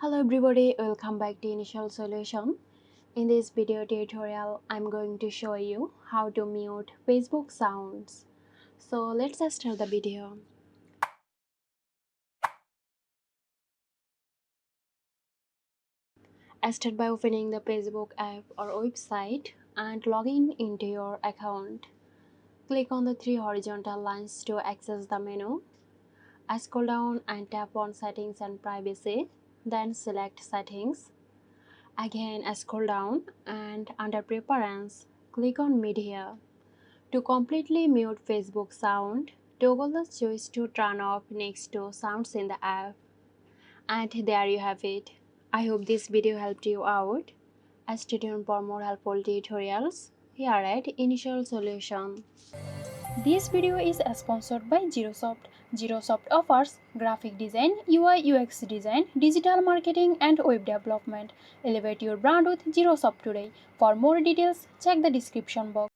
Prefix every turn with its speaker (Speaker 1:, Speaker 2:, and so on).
Speaker 1: Hello everybody, welcome back to Initial Solution. In this video tutorial, I'm going to show you how to mute Facebook sounds. So let's start the video. Start by opening the Facebook app or website and logging into your account. Click on the three horizontal lines to access the menu. Scroll down and tap on Settings and Privacy, then select Settings. Again, scroll down and under Preference, click on Media. To completely mute Facebook sound, toggle the switch to turn off next to Sounds in the app. And there you have it. I hope this video helped you out. Stay tuned for more helpful tutorials here at Initial Solution.
Speaker 2: This video is sponsored by Girosoft. Girosoft offers graphic design, UI UX design, digital marketing and web development. Elevate your brand with Girosoft today. For more details, check the description box.